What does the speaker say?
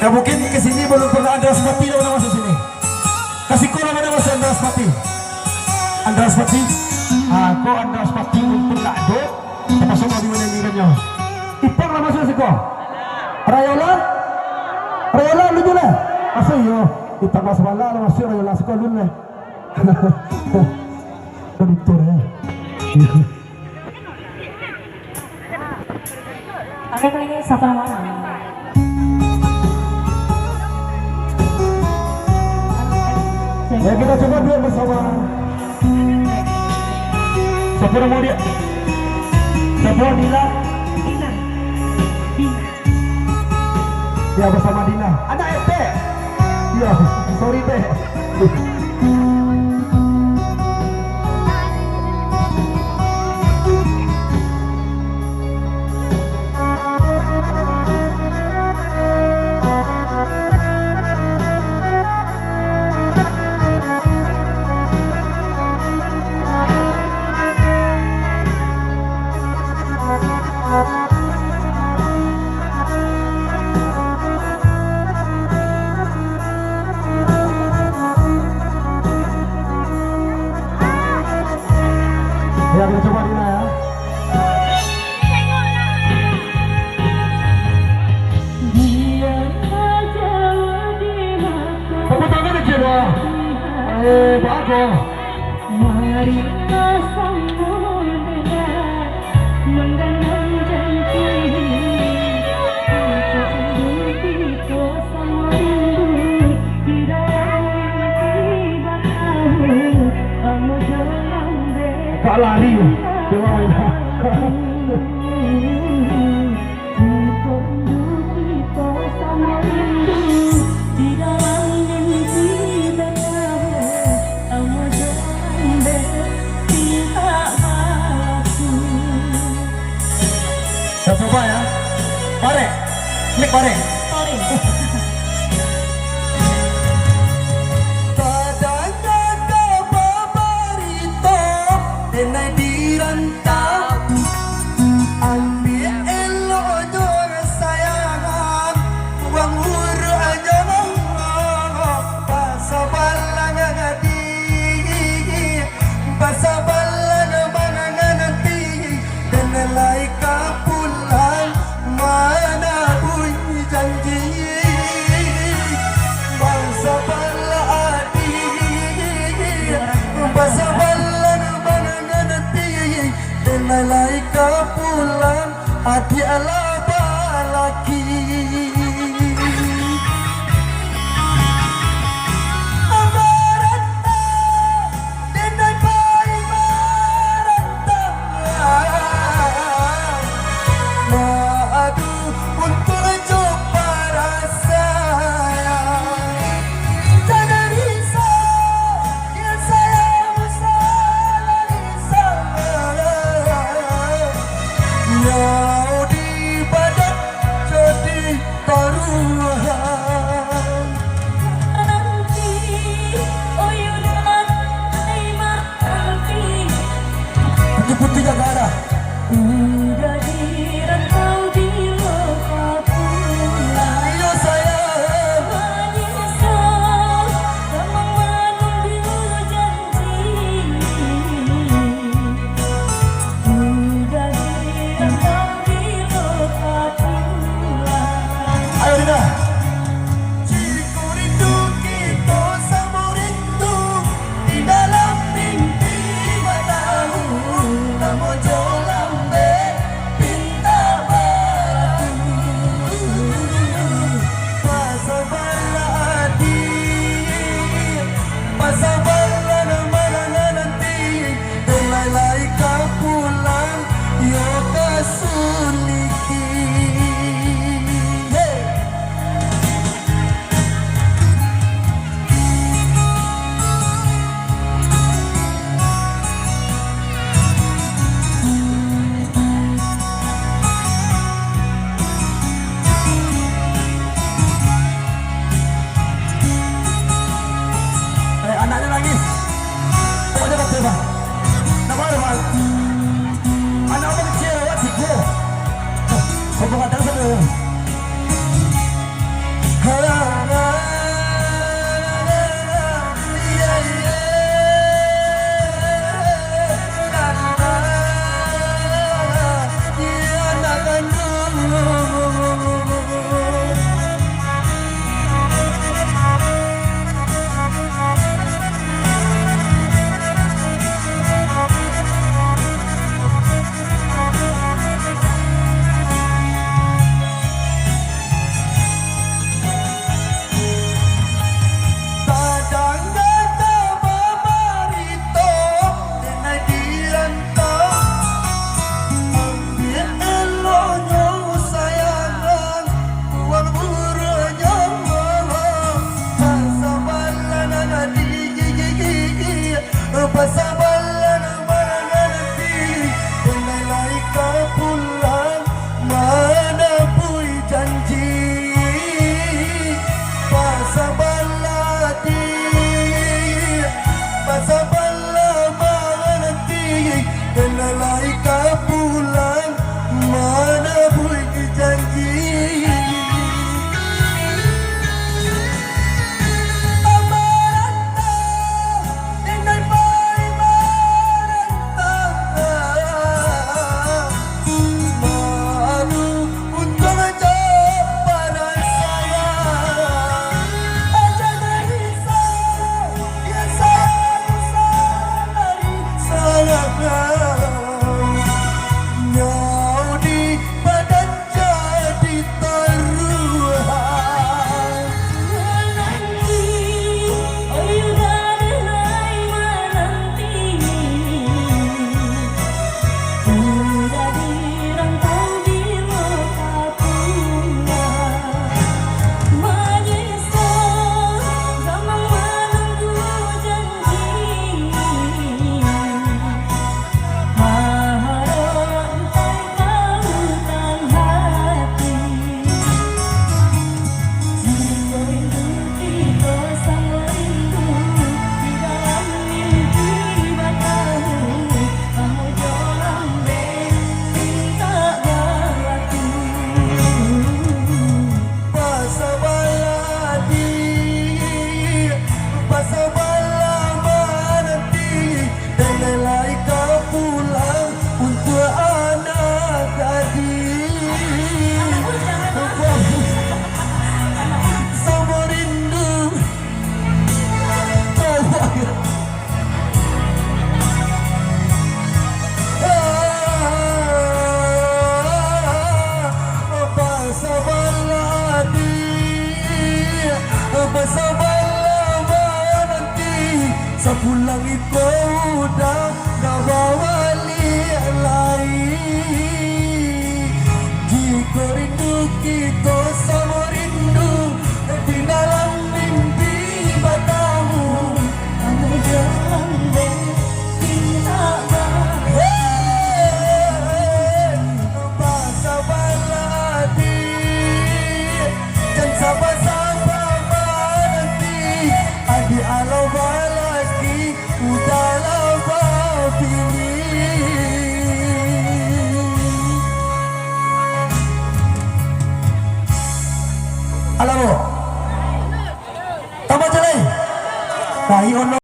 Ya mungkin kesini belum pernah Andras Mati, udah pernah masuk sini. Kasih kolam ada masuk Andras Mati. Andras Mati. Aku Andras Mati untuk nak do. Termasuk mau dimana-mananya. Ipang lah masuk sih kok. Rayola, Rayola lu dulu. Masuk yo. Ipang masuk bala lah masuk Rayola sekolah dulu lah. Betul ya. Oke, kali ini satu nama. Ya kita coba dua bersama. Siapa nama dia? Siapa Dina? Ya bersama Dina. Anak FT. Ya, sorry teh. Ya kita coba Dina ya. Tepuk tangan aja dong. Bagus. Mari kita sambut dengan menggenang janji. Kita sama rindu di dalam tiba tahu kamu jalan deh. Kak lari. Saya coba ya. Pare. Nek pare. Malaika pulang hati ala balaki Amarata denai pai marata Maadu untuk jumpa rasanya Jangan risau dia sayang salah risau Nyau di Sepulang itu udah gak bawa lagi. Jika rindu kita sama rindu di dalam mimpi bertamu. Kamu jangan bertindak bahasa baladi dan sabar-sabar menanti. Adi alau baladi udahlah pilih. Alam mo, tama dyan eh. Dahil